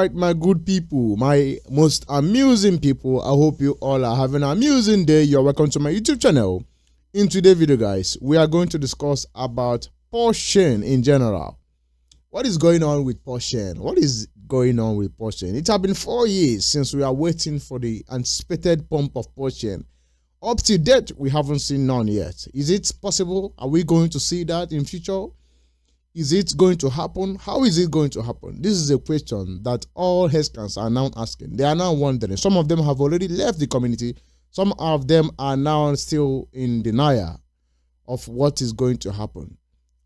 right, my good people, my most amusing people, I hope you all are having an amusing day. You're welcome to my YouTube channel. In today's video, guys, we are going to discuss about Pulsechain in general. What is going on with Pulsechain? What is going on with Pulsechain? It has been 4 years since we are waiting for the anticipated pump of Pulsechain. Up to date, we haven't seen none yet. Is it possible? Are we going to see that in future? Is it going to happen? How is it going to happen? This is a question that all hedge are now asking. They are now wondering. Some of them have already left the community. Some of them are now still in denial of what is going to happen.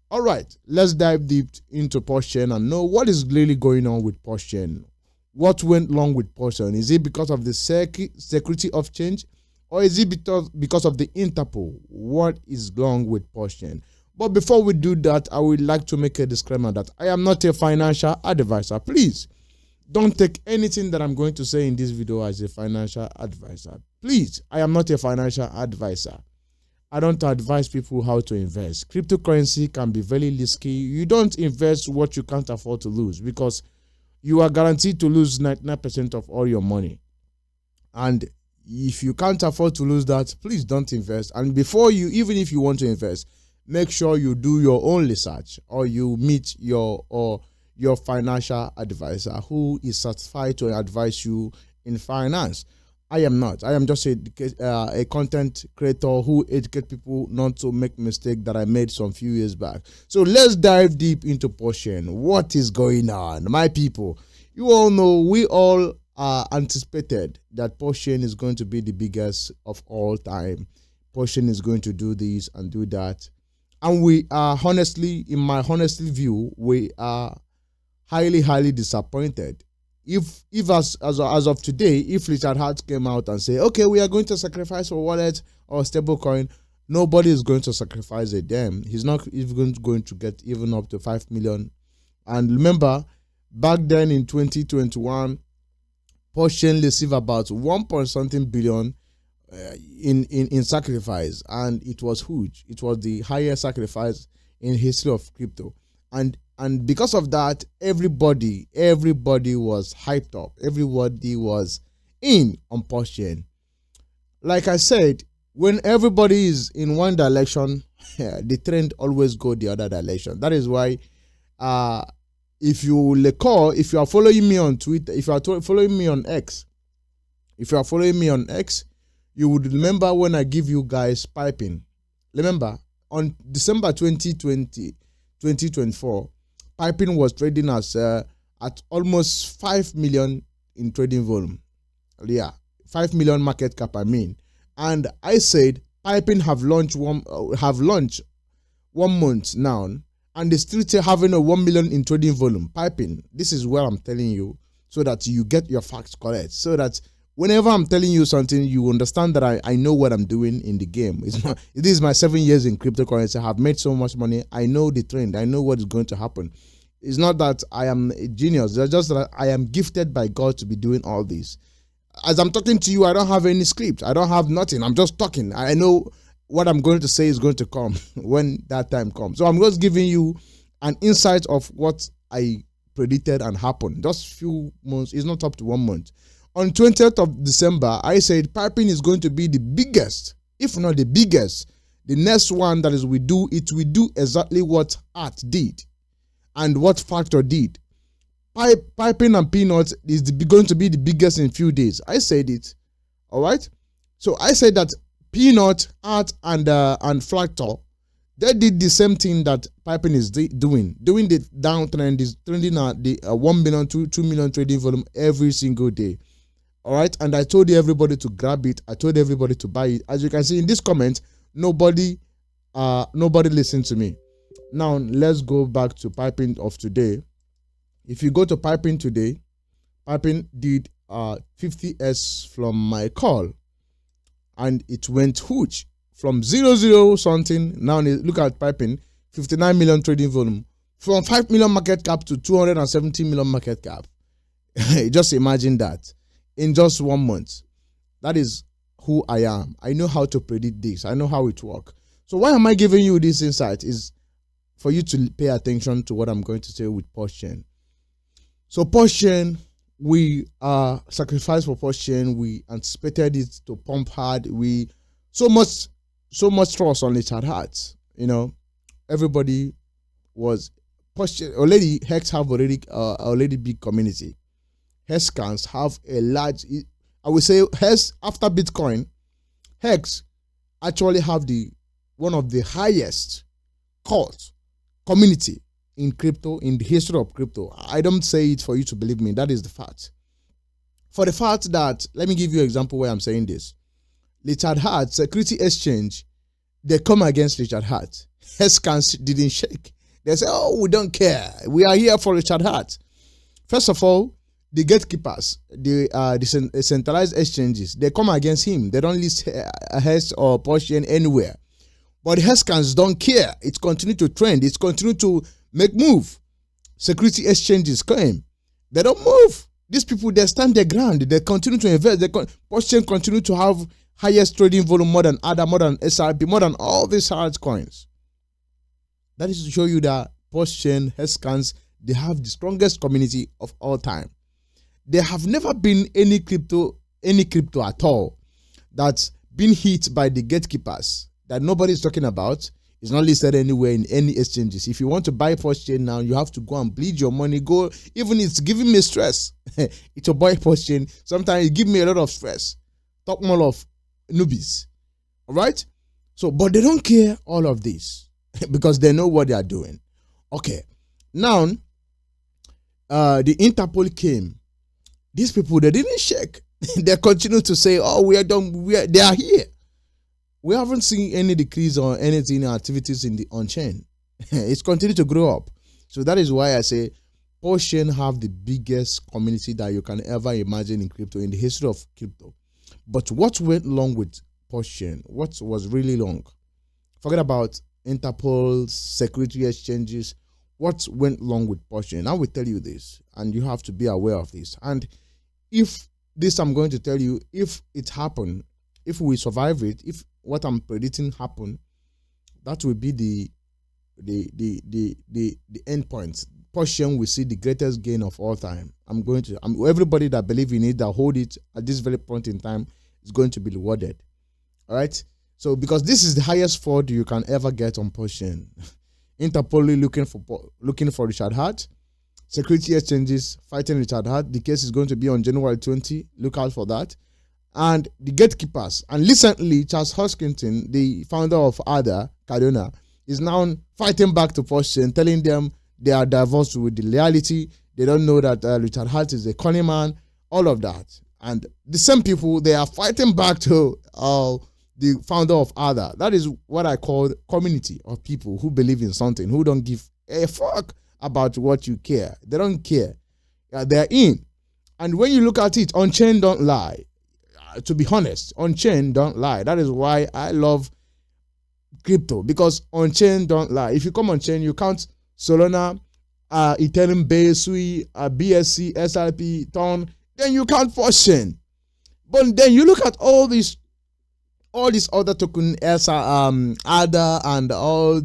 All right, let's dive deep into Pulsechain and know what is really going on with Pulsechain. What went wrong with Pulsechain? Is it because of the security of change? Or is it because of the Interpol? What is wrong with Pulsechain? But before we do that, I would like to make a disclaimer that I am not a financial advisor. Please don't take anything that I'm going to say in this video as a financial advisor. Please, I am not a financial advisor. I don't advise people how to invest. Cryptocurrency can be very risky. You don't invest what you can't afford to lose because you are guaranteed to lose 99% of all your money. And if you can't afford to lose that, please don't invest. And before you, even if you want to invest, make sure you do your own research or you meet your financial advisor who is certified to advise you in finance. I am not. I am just a content creator who educates people not to make mistakes that I made some few years back. So let's dive deep into Pulsechain. What is going on? My people, you all know, we all anticipated that Pulsechain is going to be the biggest of all time. Pulsechain is going to do this and do that. And we are honestly, in my honest view, we are highly disappointed. If as of today, if Richard Hart came out and say, okay, we are going to sacrifice our wallet or stablecoin, nobody is going to sacrifice a damn. He's not even going to get even up to 5 million. And remember, back then in 2021, Pulsechain received about 1.something billion in sacrifice, and it was huge. It was the highest sacrifice in history of crypto, and because of that, everybody was hyped up. Everybody was in on Pulsechain. Like I said, when everybody is in one direction, the trend always go the other direction. That is why if you recall, if you are following me on Twitter, if you are following me on X, you would remember when I give you guys piping. Remember, on December 2024, piping was trading as at almost 5 million in trading volume. Yeah, 5 million market cap, I mean. And I said piping have launched 1 month now, and they still having a 1 million in trading volume. Piping. This is where I'm telling you so that you get your facts correct. So that whenever I'm telling you something, you understand that I know what I'm doing in the game. It is my 7 years in cryptocurrency. I have made so much money. I know the trend. I know what is going to happen. It's not that I am a genius. It's just that I am gifted by God to be doing all this. As I'm talking to you, I don't have any script. I don't have nothing. I'm just talking. I know what I'm going to say is going to come when that time comes. So I'm just giving you an insight of what I predicted and happened. Just few months. It's not up to 1 month. On 20th of December, I said piping is going to be the biggest, if not the biggest. The next one that is we do, it will do exactly what Art did and what Factor did. Piping and Peanuts is going to be the biggest in few days. I said it. All right. So I said that Peanut, Art, and Factor, they did the same thing that piping is doing. Doing the downtrend is trending at the 1 million, 2 million trading volume every single day. All right, and I told everybody to grab it. I told everybody to buy it. As you can see in this comment, nobody listened to me. Now let's go back to piping of today. If you go to piping today, piping did 50s from my call, and it went huge from 0 something. Now look at piping, 59 million trading volume from 5 million market cap to 270 million market cap. Just imagine that. In just 1 month. That is who I am. I know how to predict this. I know how it works. So why am I giving you this insight is for you to pay attention to what I'm going to say with Pulsechain. So Pulsechain we sacrificed for Pulsechain. We anticipated it to pump hard. We so much trust on Richard Hart. Everybody was Pulsechain already. Hex have already big community. Hex cans have a large. I would say Hex after Bitcoin, Hex actually have one of the highest cult community in crypto, in the history of crypto. I don't say it for you to believe me. That is the fact. For the fact that, let me give you an example where I'm saying this. Richard Hart, Security Exchange, they come against Richard Hart. Heskans didn't shake. They say, oh, we don't care. We are here for Richard Hart. First of all, the gatekeepers, the centralized exchanges, they come against him. They don't list Hex or Pulsechain anywhere. But the Heskans don't care. It continues to trend. It continues to make move. Security exchanges claim. They don't move. These people, they stand their ground. They continue to invest. Pulsechain continue to have highest trading volume, more than ADA, more than SRP, more than all these hard coins. That is to show you that Pulsechain, Heskans, they have the strongest community of all time. There have never been any crypto at all that's been hit by the gatekeepers that nobody is talking about. It's not listed anywhere in any exchanges. If you want to buy Pulsechain now, you have to go and bleed your money. Go, even it's giving me stress. It's a buy Pulsechain. Sometimes it gives me a lot of stress. Talk more of newbies. All right? So, but they don't care all of this because they know what they are doing. Okay. Now, the Interpol came. These people, they didn't shake. They continue to say, oh, we are done. They are here. We haven't seen any decrease or anything activities in the on-chain. It's continued to grow up. So that is why I say Pulsechain have the biggest community that you can ever imagine in crypto, in the history of crypto. But what went wrong with Pulsechain? What was really wrong? Forget about Interpol, security exchanges. What went wrong with Pulsechain? I will tell you this, and you have to be aware of this. And if this, I'm going to tell you, if it happened, if we survive it, if what I'm predicting happen, that will be the end point. Pulsechain will see the greatest gain of all time. Everybody that believe in it, that hold it at this very point in time, is going to be rewarded. All right. So because this is the highest fraud you can ever get on Pulsechain. Interpol looking for Richard Hart. Security exchanges fighting Richard Hart. The case is going to be on January 20. Look out for that. And the gatekeepers. And recently, Charles Hoskinson, the founder of ADA, Cardona, is now fighting back to Pulsechain, telling them they are divorced with the reality. They don't know that Richard Hart is a conning man, all of that. And the same people, they are fighting back to the founder of ADA. That is what I call community of people who believe in something, who don't give a fuck about what you care. They don't care. They're in. And when you look at it, on-chain don't lie. To be honest, on-chain don't lie. That is why I love crypto, because on-chain don't lie. If you come on-chain, you count Solana, Ethereum Base, Sui, BSC, SRP, TON, then you count Pulsechain. But then you look at all these other token, ADA and all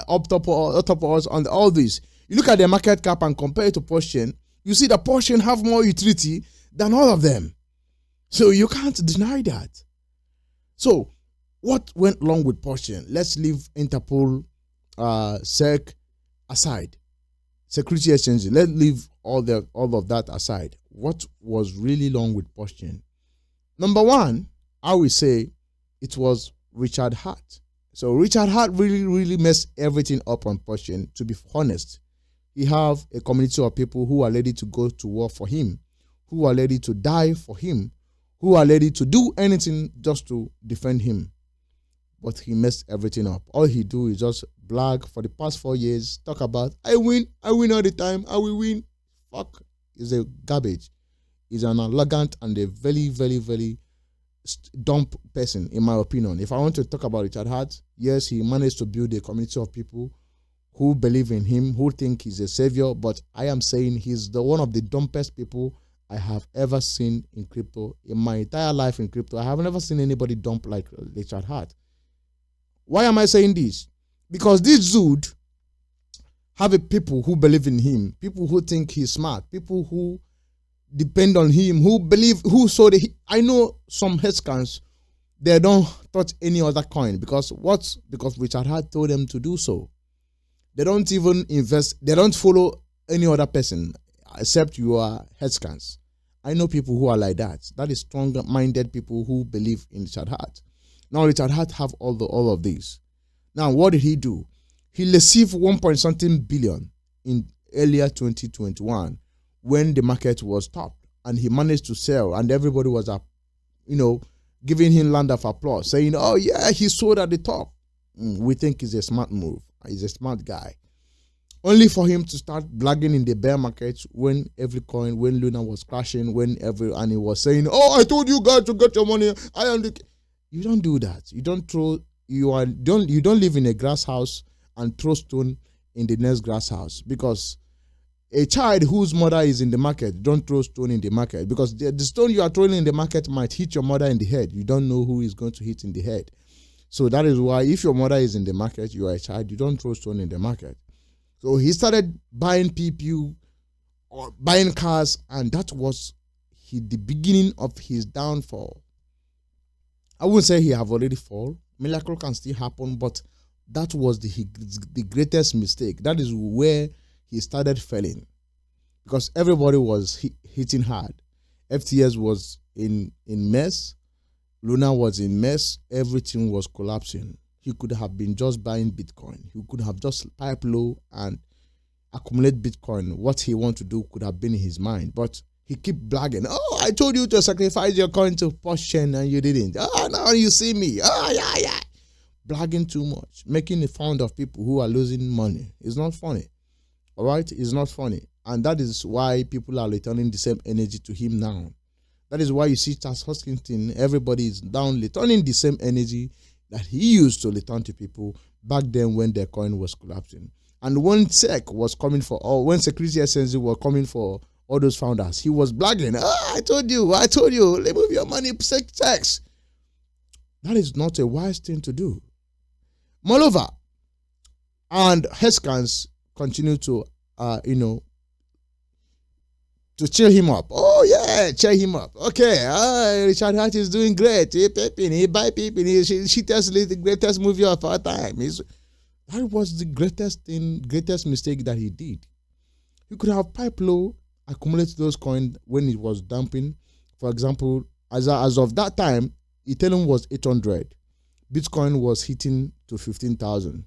Octopus and all these. You look at their market cap and compare it to Pulsechain, you see that Pulsechain have more utility than all of them. So you can't deny that. So what went wrong with Pulsechain? Let's leave Interpol, SEC aside. Security exchanges, let's leave all of that aside. What was really wrong with Pulsechain? Number one, I will say it was Richard Hart. So Richard Hart really messed everything up on Pulsechain, to be honest. He have a community of people who are ready to go to war for him, who are ready to die for him, who are ready to do anything just to defend him. But he messed everything up. All he do is just brag for the past 4 years, talk about, I win all the time, I will win. Fuck, is a garbage. He's an arrogant and a very dumb person, in my opinion. If I want to talk about Richard Hart, yes, he managed to build a community of people who believe in him, who think he's a savior, but I am saying he's one of the dumbest people I have ever seen in crypto. In my entire life in crypto, I have never seen anybody dump like Richard Hart. Why am I saying this? Because this dude have people who believe in him, people who think he's smart, people who depend on him, who saw the. I know some hedge scans, they don't touch any other coin because Richard Hart told them to do so. They don't even invest. They don't follow any other person except your hedge scans. I know people who are like that. That is strong-minded people who believe in Richard Hart. Now Richard Hart have all of these. Now what did he do? He received 1.something billion in earlier 2021 when the market was top, and he managed to sell, and everybody was giving him round of applause, saying, "Oh yeah, he sold at the top." We think it's a smart move. He's a smart guy. Only for him to start blagging in the bear market when Luna was crashing, and he was saying, "Oh, I told you guys to get your money. I am the." You don't do that. You don't live in a grass house and throw stone in the next grass house, because a child whose mother is in the market, don't throw stone in the market, because the stone you are throwing in the market might hit your mother in the head. You don't know who is going to hit in the head. So that is why if your mother is in the market, you are a child, you don't throw stone in the market. So he started buying PPU or buying cars, and that was the beginning of his downfall. I wouldn't say he have already fallen. Miracle can still happen, but that was the greatest mistake. That is where he started failing, because everybody was hitting hard. FTS was in mess. Luna was in mess. Everything was collapsing. He could have been just buying Bitcoin. He could have just pipe low and accumulate Bitcoin. What he want to do could have been in his mind, but he keep blagging. "Oh, I told you to sacrifice your coin to Pulsechain and you didn't. Oh, now you see me. Oh, yeah. Blagging too much, making a fun of people who are losing money. It's not funny. All right? It's not funny. And that is why people are returning the same energy to him now. That is why you see Charles Hoskinson, everybody is down returning the same energy that he used to return to people back then when their coin was collapsing. And when SEC was coming when Security Essence were coming for all those founders, he was blagging. "Oh, I told you, remove your money, SEC. That is not a wise thing to do. Moreover, and Heskans continue to to cheer him up. "Oh yeah, cheer him up. Okay, Richard Hart is doing great. He buy people. She tells the greatest movie of our time." That was the greatest mistake that he did. He could have pipe low, accumulated those coins when it was dumping. For example, as of that time, Ethereum was 800. Bitcoin was hitting to 15,000.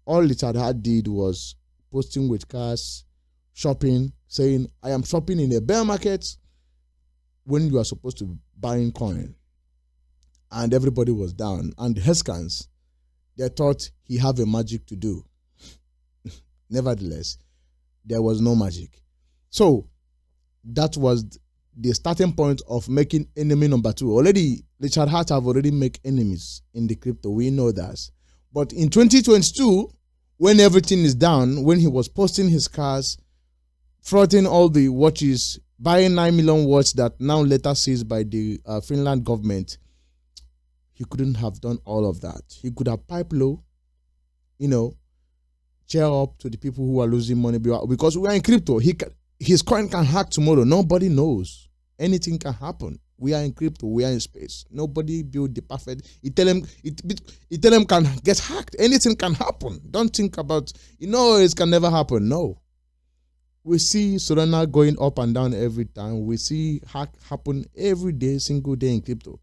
All Richard Hart did was posting with cars, shopping, saying, "I am shopping in a bear market," when you are supposed to be buying coin. And everybody was down. And the Heskans, they thought he have a magic to do. Nevertheless, there was no magic. So that was the starting point of making enemy number 2. Already, Richard Hart have already made enemies in the crypto. We know that. But in 2022, when everything is down, when he was posting his cars, frauding all the watches, buying 9 million watch that now later seized by the Finland government, he couldn't have done all of that. He could have piped low, cheer up to the people who are losing money, because we are in crypto. His coin can hack tomorrow. Nobody knows. Anything can happen. We are in crypto. We are in space. Nobody built the perfect. Ethereum can get hacked. Anything can happen. Don't think about, it can never happen. No. We see Solana going up and down every time. We see hack happen every day, single day in crypto.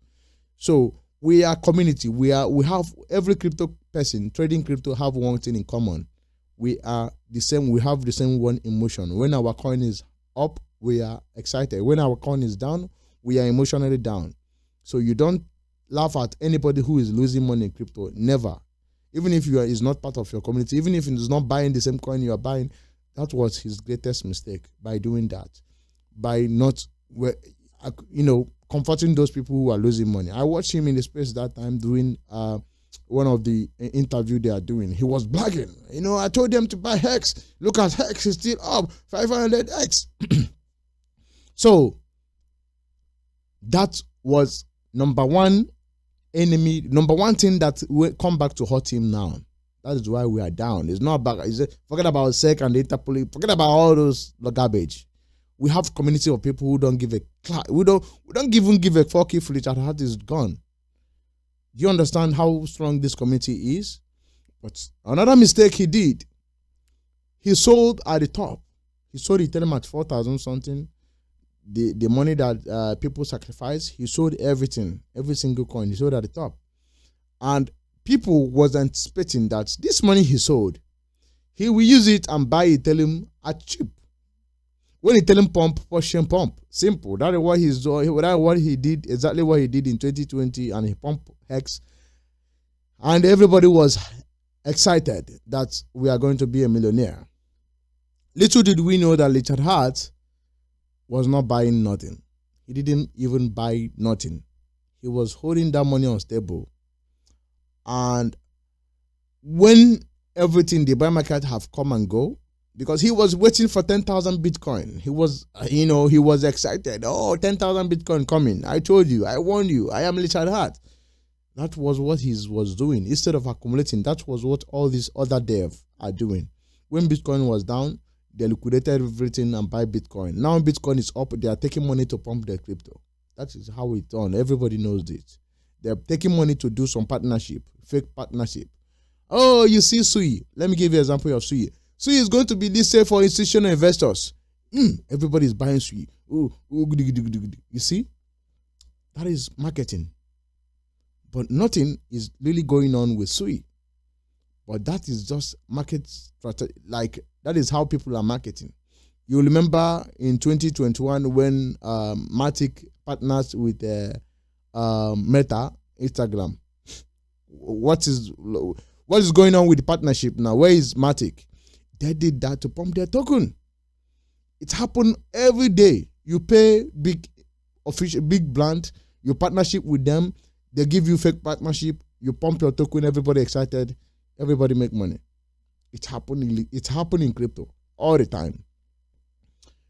So we are community. We have every crypto person trading crypto have one thing in common. We are the same. We have the same one emotion. When our coin is up, we are excited. When our coin is down, we are emotionally down. So you don't laugh at anybody who is losing money in crypto. Never. Even if is not part of your community, even if he's not buying the same coin you are buying, that was his greatest mistake by doing that. By not, comforting those people who are losing money. I watched him in the space that time doing one of the interview they are doing. He was bragging. I told them to buy Hex. Look at Hex, is still up 500x. So that was number one thing that will come back to hurt him now. That is why we are down. It's not about, forget about SEC and the Interpol, forget about all those garbage. We have community of people who don't give a we don't even give a fuck if Richard Hart is gone. Do you understand how strong this community is? But another mistake he did, he sold at the top. He sold Ethereum at 4,000 something. The money that people sacrificed, he sold everything, every single coin. He sold at the top, and people was anticipating that this money he sold, he will use it and buy Ethereum at cheap. When Ethereum pump, Pulsechain pump. Simple. That is what he's doing. That is what he did. Exactly what he did in 2020, and he pumped Hex, and everybody was excited that we are going to be a millionaire. Little did we know that Richard Hart was not buying nothing. He didn't even buy nothing. He was holding that money unstable. And when everything, the buy market have come and go, because he was waiting for 10,000 Bitcoin. He was, he was excited. Oh, 10,000 Bitcoin coming. I told you, I warned you, I am Richard Hart. That was what he was doing. Instead of accumulating, that was what all these other devs are doing. When Bitcoin was down, they liquidated everything and buy Bitcoin. Now Bitcoin is up. They are taking money to pump their crypto. That is how it's done. Everybody knows this. They're taking money to do some partnership, fake partnership. Oh, you see Sui. Let me give you an example of Sui. Sui is going to be listed for institutional investors. Everybody is buying Sui. You see? That is marketing. But nothing is really going on with Sui. But that is just market strategy. Like, that is how people are marketing. You remember in 2021 when Matic partners with Meta, Instagram. What is going on with the partnership now? Where is Matic? They did that to pump their token. It happened every day. You pay big brand, your partnership with them, they give you fake partnership, you pump your token, everybody excited, everybody make money. It's happening in crypto all the time.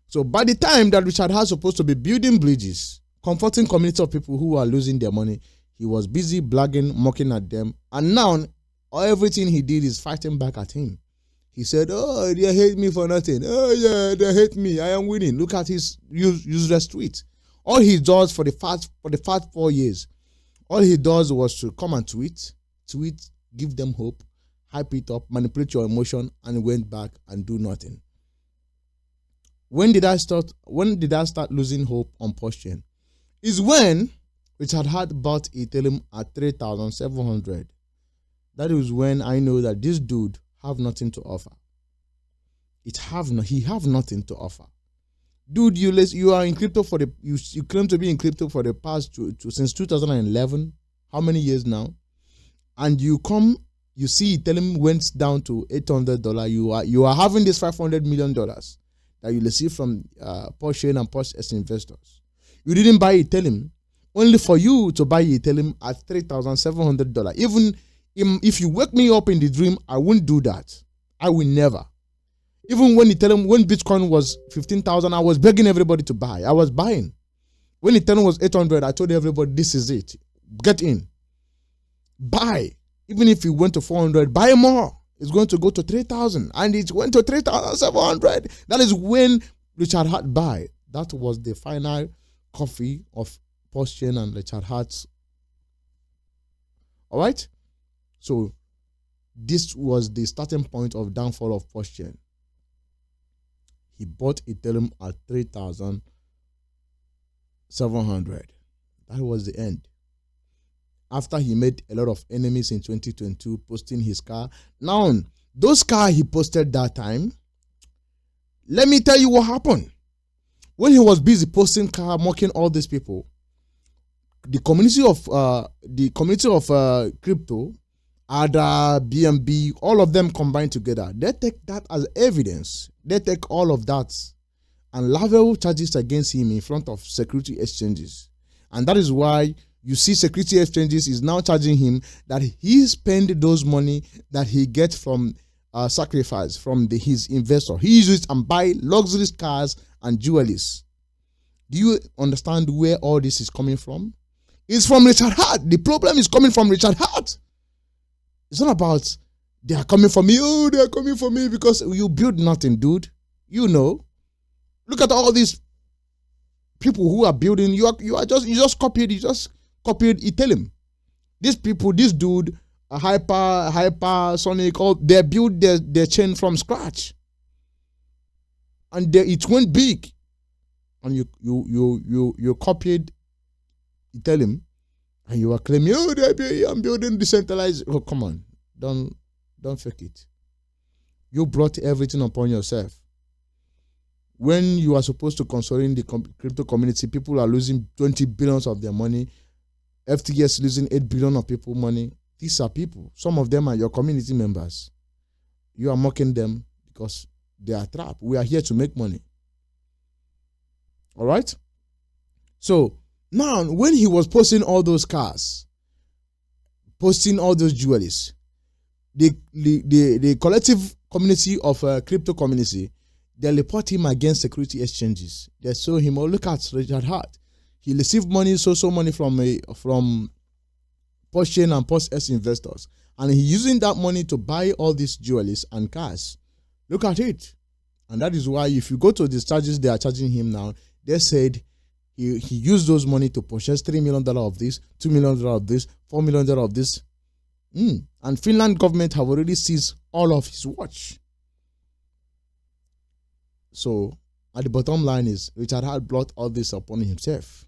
So by the time that Richard Hart supposed to be building bridges, comforting community of people who are losing their money, he was busy blagging, mocking at them, and now everything he did is fighting back at him. He said, oh, they hate me for nothing. Oh yeah, they hate me. I am winning. Look at his useless tweet. All he does for the past 4 years, all he does was to come and tweet, give them hope, hype it up, manipulate your emotion, and went back and do nothing. When did I start losing hope on Pulsechain? Is when Richard Hart bought Ethereum at 3,700. That is when I know that this dude have nothing to offer. He have nothing to offer. Dude, you are in crypto for the you claim to be in crypto for the past since 2011. How many years now? And you see Ethereum went down to $800. You are having this $500 million that you receive from Pulsechain and Pulse investors. You didn't buy Ethereum, only for you to buy Ethereum at $3,700. Even if you wake me up in the dream, I won't do that. I will never. Even when Bitcoin was 15,000, I was begging everybody to buy. I was buying. When Ethereum was 800, I told everybody, this is it. Get in. Buy. Even if it went to 400, buy more. It's going to go to 3,000. And it went to 3,700. That is when Richard Hart buy. That was the final coffee of Pulsechain and Richard Hart's. All right? So this was the starting point of downfall of Pulsechain. He bought Ethereum at 3,700. That was the end. After he made a lot of enemies in 2022, posting his car. Now, those cars he posted that time, let me tell you what happened. When he was busy posting car, mocking all these people, the community of crypto, ADA, BNB, all of them combined together, they take that as evidence. They take all of that and level charges against him in front of security exchanges. And that is why you see security exchanges is now charging him that he spend those money that he gets from sacrifice from his investor. He uses it and buy luxury cars and jewelries. Do you understand where all this is coming from? It's from Richard Hart. The problem is coming from Richard Hart. It's not about they are coming for me. Oh, they are coming for me because you build nothing, dude. You know. Look at all these people who are building. You just copied Ethereum. These people, this dude, Hyper, Sonic, all they built their chain from scratch, and it went big. And you copied Ethereum, and you are claiming, oh, I'm building decentralized. Oh, come on, don't fake it. You brought everything upon yourself. When you are supposed to consolidate the crypto community, people are losing 20 billions of their money. FTX losing 8 billion of people money. These are people. Some of them are your community members. You are mocking them because they are trapped. We are here to make money. All right? So now, when he was posting all those cars, posting all those jewelries, the collective community of crypto community, they report him against security exchanges. They show him, oh, look at Richard Hart. He received money, so money from Pulsechain and PulseX investors, and he using that money to buy all these jewelries and cars. Look at it. And that is why if you go to the charges they are charging him now, they said he used those money to purchase $3 million of this, $2 million of this, $4 million of this. And Finland government have already seized all of his watch. So at the bottom line is Richard Hart brought all this upon himself.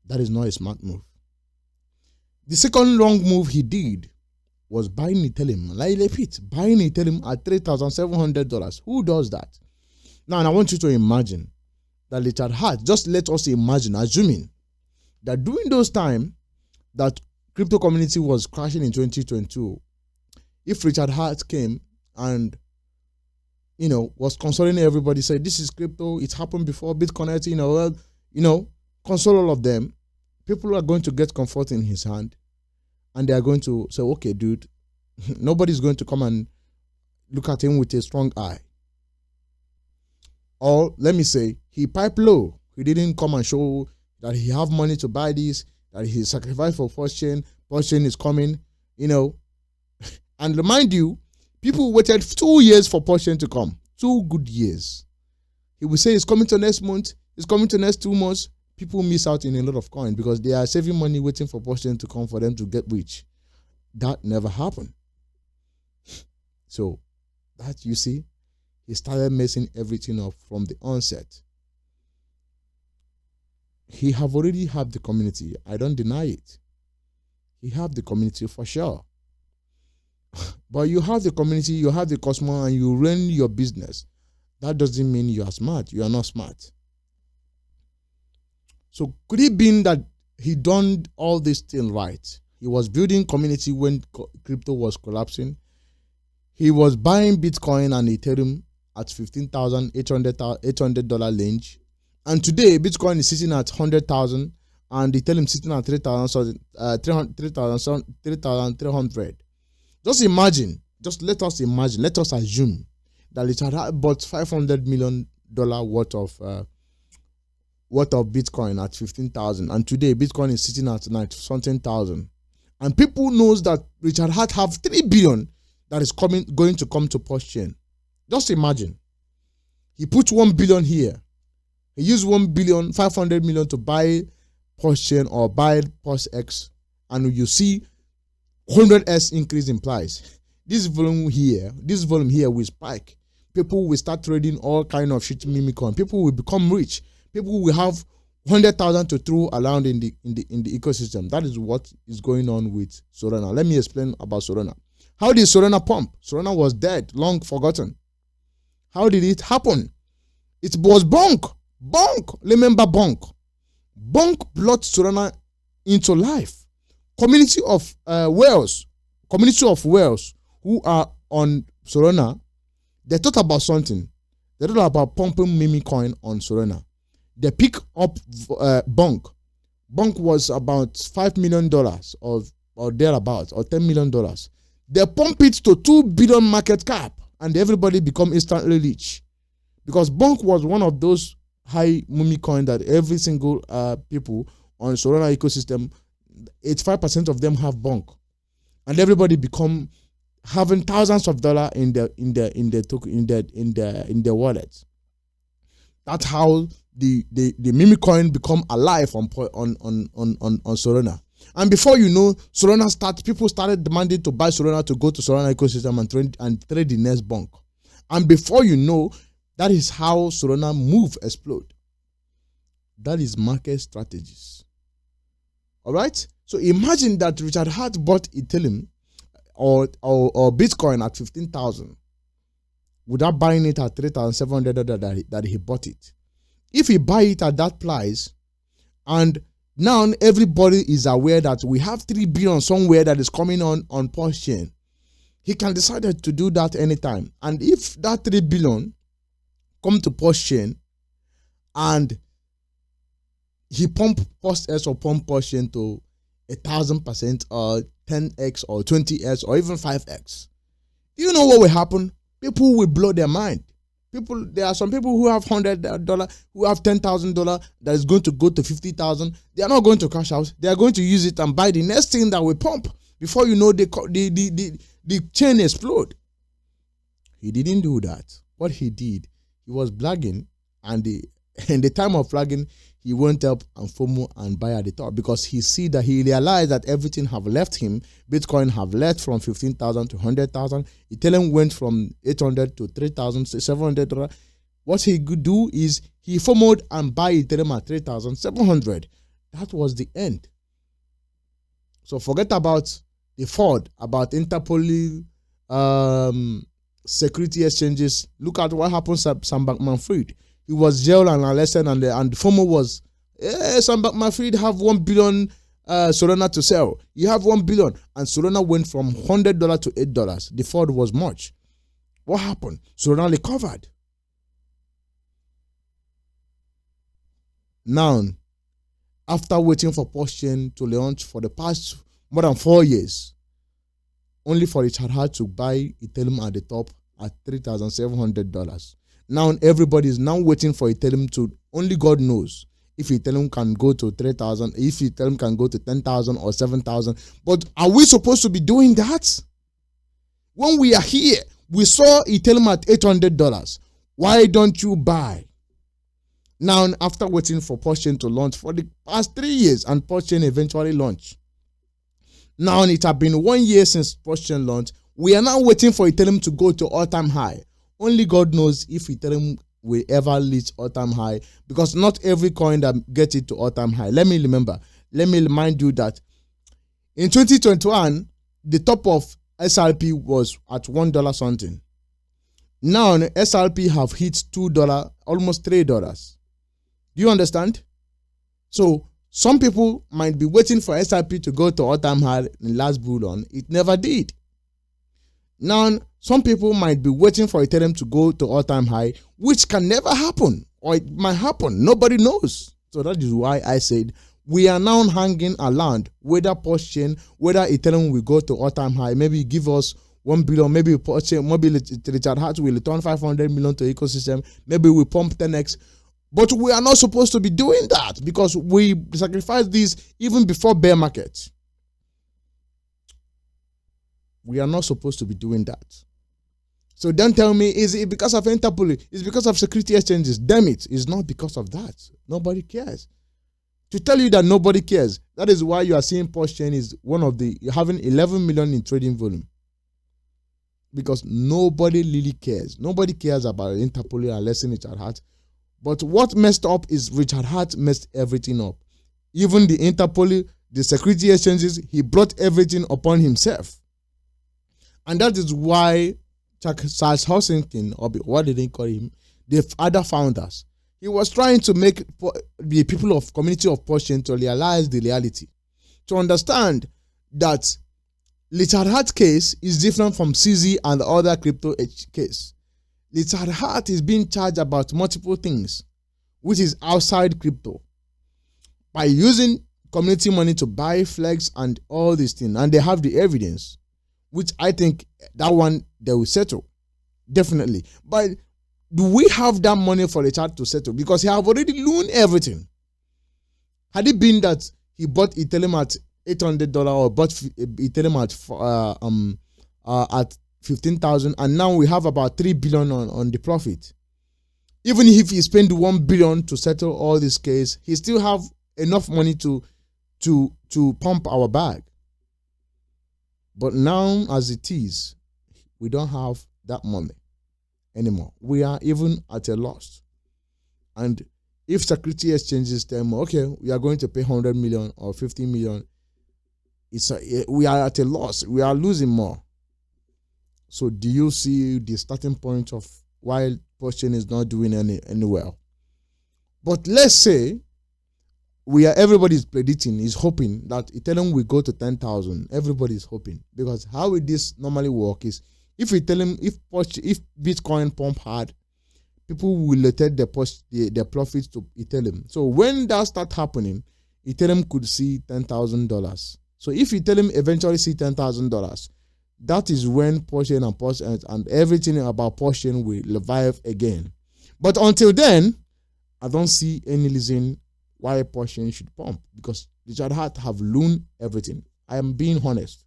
That is not a smart move. The second wrong move he did was buying Ethereum. Like repeat, buying Ethereum at $3,700. Who does that? Now, and I want you to imagine that Richard Hart, just let us imagine, assuming that during those time that crypto community was crashing in 2022, if Richard Hart came and was consoling everybody, said this is crypto, it happened before, Bitcoin, console all of them, people are going to get comfort in his hand, and they are going to say, okay, dude, nobody's going to come and look at him with a strong eye. Or let me say, he piped low. He didn't come and show that he have money to buy this, that he sacrificed for Pulsechain. Pulsechain is coming, And remind you, people waited 2 years for Pulsechain to come. 2 good years. He will say it's coming to next month, it's coming to next 2 months. People miss out in a lot of coin because they are saving money waiting for Pulsechain to come for them to get rich. That never happened. So that, you see, he started messing everything up from the onset. He have already had the community. I don't deny it. He have the community for sure. But you have the community, you have the customer, and you run your business. That doesn't mean you are smart. You are not smart. So could it be that he done all this thing right? He was building community when crypto was collapsing. He was buying Bitcoin and Ethereum at $15,800 range. And today, Bitcoin is sitting at 100,000 and Ethereum sitting at 3,300. Just imagine, let us assume that Richard Hart bought $500 million worth of Bitcoin at 15,000, and today Bitcoin is sitting at 90-something thousand, and people knows that Richard Hart have 3 billion that is going to come to Pulsechain. Just imagine, he put 1 billion here, he used 500 million to buy Pulsechain or buy PulseX, and you see 100x increase in price. This volume here will spike. People will start trading all kind of shit meme coin. People will become rich. People will have 100,000 to throw around in the ecosystem. That is what is going on with Solana. Let me explain about Solana. How did Solana pump? Solana was dead, long forgotten. How did it happen? It was Bonk. Remember Bonk? Bonk brought Solana into life. Community of whales who are on Solana, they thought about something. They thought about pumping meme coin on Solana. They pick up Bonk. Bonk was about $5 million or thereabouts, or $10 million. They pump it to 2 billion market cap, and everybody become instantly rich. Because Bonk was one of those high meme coin that every single people on Solana ecosystem, 85% of them have Bonk, and everybody become having thousands of dollars in their wallet. That's how the meme coin become alive on Solana. And before you know, people started demanding to buy Solana to go to Solana ecosystem and trade the next bunk. And before you know, that is how Solana explode. That is market strategies. All right. So imagine that Richard Hart bought Ethereum or Bitcoin at 15,000 without buying it at 3,700 that he bought it. If he buy it at that price, and now everybody is aware that we have 3 billion somewhere that is coming on Pulsechain, he can decide to do that anytime. And if that 3 billion come to Pulsechain and he pump PulseX or pump Pulsechain to 1,000% or 10x or 20x or even 5x, you know what will happen? People will blow their mind. There are some people who have $100, who have $10,000 that is going to go to 50,000. They are not going to cash out. They are going to use it and buy the next thing that will pump. Before you know, the chain explode. He didn't do that. What he did, he was blagging, and in the time of flagging, he went up and FOMO and buy at the top, because he realized that everything have left him. Bitcoin have left from 15,000 to 100,000. Ethereum went from 800 to 3,700. What he could do is he FOMO'd and buy Ethereum at 3,700. That was the end. So forget about the fraud, about Interpol, security exchanges. Look at what happened to Sam Bankman-Fried. He was jailed and arrested, and FOMO was, Sam Bankman-Fried have 1 billion Solana to sell. You have 1 billion, and Solana went from $100 to $8. The fraud was much. What happened? Solana recovered. Now, after waiting for Pulsechain to launch for the past more than 4 years, only for Richard Hart to buy Ethereum at the top at $3,700. Now everybody is now waiting for Ethereum to, only God knows if Ethereum can go to 3,000, if Ethereum can go to 10,000 or 7,000. But are we supposed to be doing that? When we are here, we saw Ethereum at $800. Why don't you buy? Now, after waiting for Pulsechain to launch for the past 3 years, and Pulsechain eventually launched. Now it has been 1 year since Pulsechain launched. We are now waiting for Ethereum to go to all-time high. Only God knows if Ethereum will ever reach all-time high, because not every coin that gets it to all-time high. Let me remind you that in 2021, the top of SRP was at $1 something. Now SRP have hit $2, almost $3. Do you understand? So some people might be waiting for SRP to go to all-time high in last bull run. It never did. Now, some people might be waiting for Ethereum to go to all-time high, which can never happen, or it might happen. Nobody knows. So that is why I said we are now hanging around whether Pulsechain, whether Ethereum will go to all-time high. Maybe give us 1 billion, maybe Pulsechain, maybe Richard Hart will return 500 million to ecosystem. Maybe we pump 10x. But we are not supposed to be doing that, because we sacrifice this even before bear market. We are not supposed to be doing that. So don't tell me, is it because of Interpol? It's because of security exchanges. Damn it, it's not because of that. Nobody cares. To tell you that nobody cares, that is why you are seeing Pulsechain is one of the, having 11 million in trading volume. Because nobody really cares. Nobody cares about Interpol unless Richard Hart. But what messed up is Richard Hart messed everything up. Even the Interpol, the security exchanges, he brought everything upon himself. And that is why Charles Hoskinson, or what did they call him, the other founders, he was trying to make the people of community of Pulsechain to realize the reality, to understand that Richard Hart's case is different from CZ and the other crypto case. Richard Hart is being charged about multiple things, which is outside crypto, by using community money to buy flags and all these things, and they have the evidence, which I think that one they will settle, definitely. But do we have that money for Richard to settle? Because he have already loaned everything. Had it been that he bought Ethereum at $800 or bought Ethereum at 15,000, and now we have about 3 billion on the profit. Even if he spent 1 billion to settle all this case, he still have enough money to pump our bag. But now, as it is, we don't have that money anymore. We are even at a loss. And if Security Exchanges tell me, okay, we are going to pay 100 million or 50 million, we are at a loss. We are losing more. So do you see the starting point of why Pulsechain is not doing any well? But let's say everybody's predicting, is hoping that Ethereum will go to 10,000. Everybody's hoping, because how will this normally work is, if Ethereum, if Bitcoin pump hard, people will rotate their profits to Ethereum. So when that start happening, Ethereum could see $10,000. So if Ethereum eventually see $10,000, that is when Pulsechain and everything about Pulsechain will revive again. But until then, I don't see any reason why Pulsechain should pump, because Richard Hart have ruined everything. I am being honest.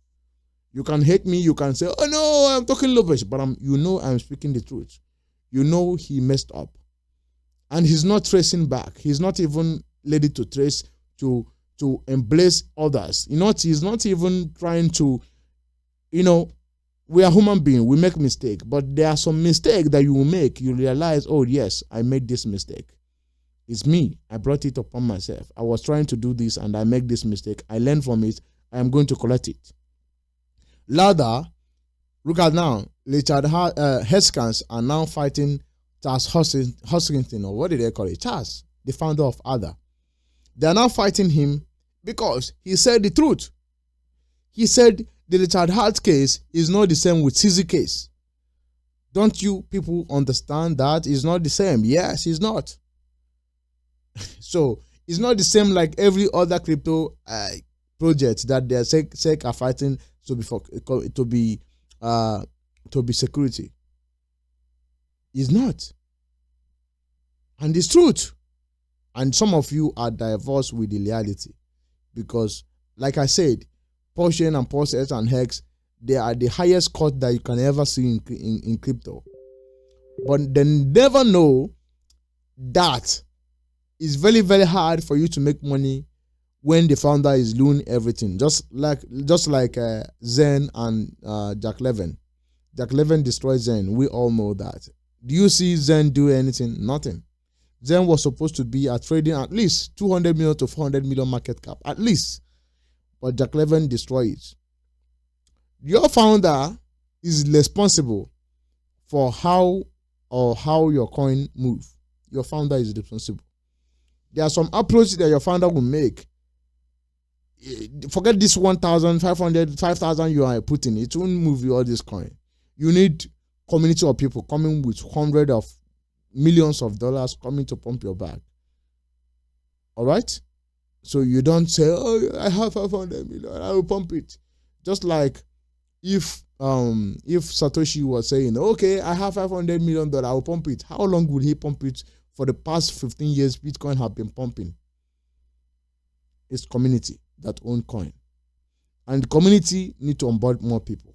You can hate me, you can say, oh no, I'm talking rubbish, but you know I'm speaking the truth. You know he messed up. And he's not tracing back. He's not even ready to trace, to embrace others. He's not even trying to, we are human beings, we make mistakes, but there are some mistakes that you will make. You realize, oh yes, I made this mistake. It's me. I brought it upon myself. I was trying to do this and I make this mistake. I learned from it. I am going to correct it. Ladder, look at now, Richard Heskans are now fighting Charles Hoskinson, or what did they call it? Charles, the founder of Ada. They are now fighting him because he said the truth. He said the Richard Hart case is not the same with CZ case. Don't you people understand that? It's not the same. Yes, it's not. So it's not the same like every other crypto project that they are fighting to be security. It's not. And it's truth. And some of you are diverse with the reality, because, like I said, Pulsechain and Pulse and Hex, they are the highest cost that you can ever see in crypto. But they never know that it's very, very hard for you to make money when the founder is doing everything. Just like Zen and Jack Levin. Jack Levin destroyed Zen. We all know that. Do you see Zen do anything? Nothing. Zen was supposed to be trading at least 200 million to 400 million market cap, at least. But Jack Levin destroyed it. Your founder is responsible for how your coin move. Your founder is responsible. There are some approaches that your founder will make. Forget this 1,500, 5,000 you are putting. It won't move you all this coin. You need community of people coming with hundreds of millions of dollars coming to pump your bag. All right? So you don't say, oh, I have 500 million, I will pump it. Just like if Satoshi was saying, okay, I have $500 million, I will pump it. How long would he pump it? For the past 15 years, Bitcoin have been pumping. It's community that own coin. And the community need to onboard more people.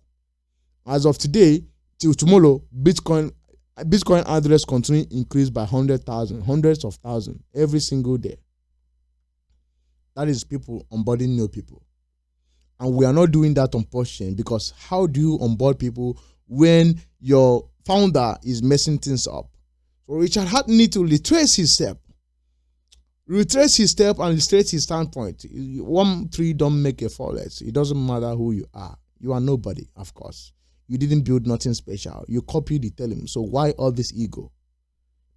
As of today, till tomorrow, Bitcoin address continue increase by 100,000, hundreds of thousands every single day. That is people onboarding new people. And we are not doing that on Pulsechain, because how do you onboard people when your founder is messing things up? So Richard Hart need to retrace his step. Retrace his step and retrace his standpoint. 1 tree don't make a forest. It doesn't matter who you are. You are nobody, of course. You didn't build nothing special. You copied the Ethereum. So why all this ego?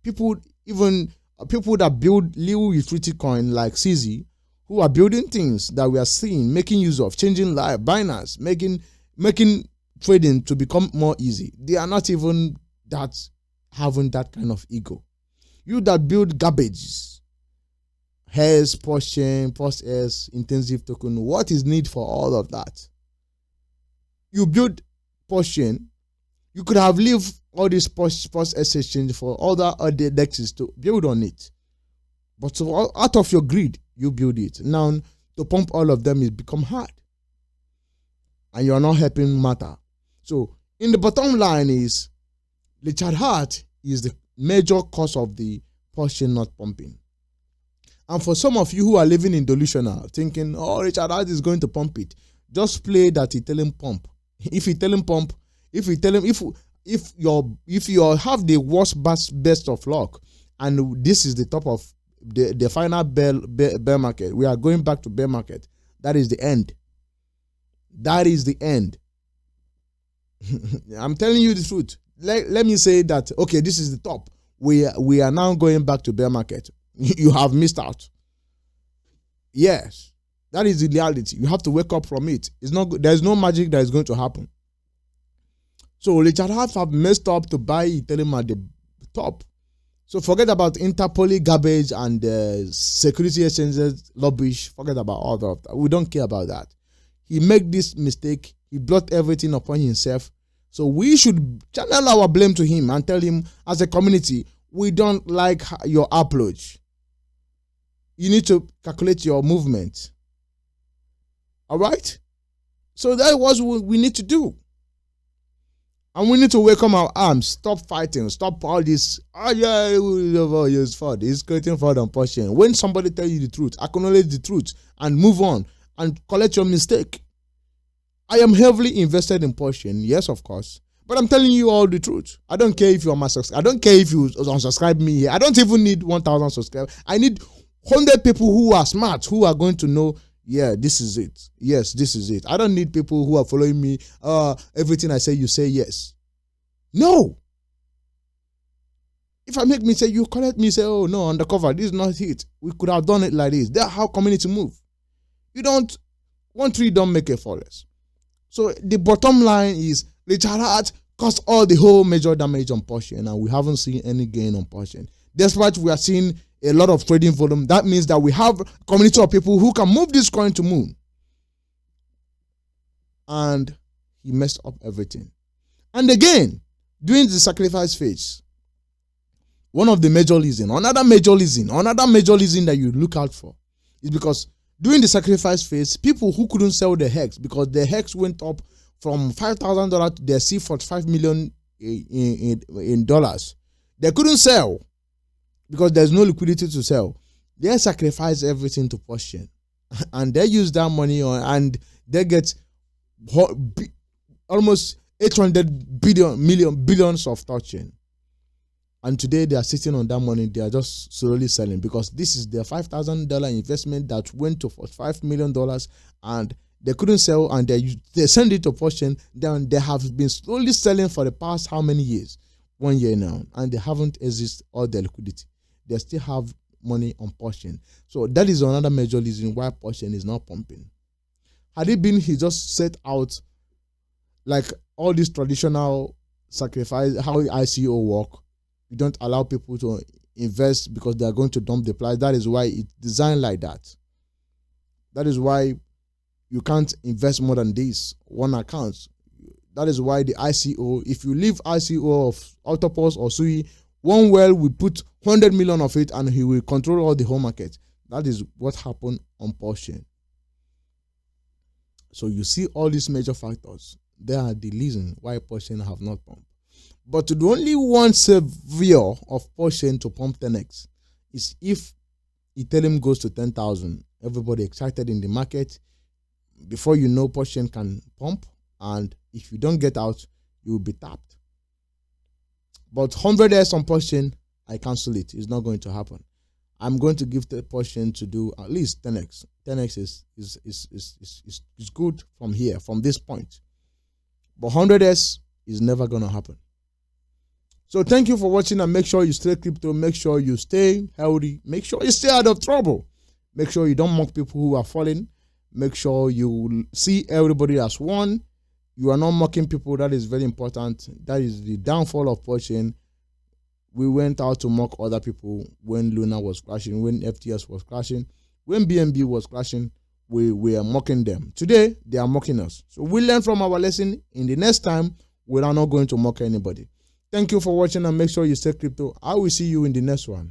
People that build little utility coin like CZ, who are building things that we are seeing, making use of, changing life, Binance, making trading to become more easy. They are not even having that kind of ego. You that build garbages, Hairs, Pulsechain, Pulse intensive token, what is need for all of that? You build Pulsechain, you could have leave all this Pulse exchange for other dexes to build on it. But so out of your greed, you build it. Now, to pump all of them, it become hard. And you are not helping matter. So, in the bottom line is, Richard Hart is major cause of the Porsche not pumping. And for some of you who are living in delusional, thinking, oh, Richard Hart is going to pump it, just play that he tell him pump. If he tell him pump, if you have the worst best of luck, and this is the top of the final bear market, we are going back to bear market. That is the end. That is the end. I'm telling you the truth. Let me say that, okay, this is the top. We are now going back to bear market. You have missed out. Yes, that is the reality. You have to wake up from it. It's not good. There's no magic that is going to happen. So Richard Hart have messed up to buy Ethereum at the top. So forget about Interpol garbage and security exchanges rubbish. Forget about all that. We don't care about that. He made this mistake. He brought everything upon himself. So we should channel our blame to him and tell him, as a community, we don't like your approach. You need to calculate your movement. All right? So that's what we need to do. And we need to welcome our arms. Stop fighting. Stop all this. Oh, yeah, it's fraud. It's creating fraud and Porsche. When somebody tells you the truth, acknowledge the truth and move on and correct your mistake. I am heavily invested in Porsche. Yes, of course. But I'm telling you all the truth. I don't care if you are my subscriber. I don't care if you unsubscribe me here. I don't even need 1,000 subscribers. I need 100 people who are smart, who are going to know, yeah, this is it. Yes, this is it. I don't need people who are following me. Everything I say, you say yes. No. If I make mistake, you correct me, say, oh, no, undercover, this is not it. We could have done it like this. That's how community move. You don't, one tree don't make a forest. So the bottom line is, Richard Hart caused all the whole major damage on Porsche, and we haven't seen any gain on Porsche. Despite we are seeing a lot of trading volume, that means that we have a community of people who can move this coin to moon. And he messed up everything. And again, during the sacrifice phase, one of the major reasons, another major reason that you look out for is because during the sacrifice phase, people who couldn't sell the hex because the hex went up from $5,000 to their C45 million in dollars, they couldn't sell because there's no liquidity to sell. They sacrifice everything to Porsche, and they use that money on, and they get almost 800 billions of Token. And today they are sitting on that money. They are just slowly selling because this is their $5,000 investment that went to $5 million, and they couldn't sell, and they send it to Porsche. Then they have been slowly selling for the past how many years? 1 year now, and they haven't exhausted all their liquidity. They still have money on Porsche. So that is another major reason why Porsche is not pumping. Had it been he just set out like all this traditional sacrifice, how ICO work, you don't allow people to invest because they are going to dump the price. That is why it's designed like that. That is why you can't invest more than this one account. That is why the ICO, if you leave ICO of Autopos or Sui, one well will put 100 million of it and he will control all the whole market. That is what happened on Porsche. So you see all these major factors. They are the reason why Porsche have not pumped. But the only one savior of Porsche to pump TITANX is if Ethereum goes to 10,000. Everybody excited in the market. Before you know, Porsche can pump, and if you don't get out, you will be tapped. But 100S on Porsche, I cancel it. It's not going to happen. I'm going to give the Porsche to do at least 10x. 10x is good from here, from this point. But 100S is never going to happen. So thank you for watching, and make sure you stay crypto. Make sure you stay healthy. Make sure you stay out of trouble. Make sure you don't mock people who are falling. Make sure you see everybody as one. You are not mocking people. That is very important. That is the downfall of Porsche. We went out to mock other people when Luna was crashing, when FTS was crashing, when BNB was crashing. We are mocking them. Today, they are mocking us. So we learn from our lesson. In the next time, we are not going to mock anybody. Thank you for watching, and make sure you stay crypto. I will see you in the next one.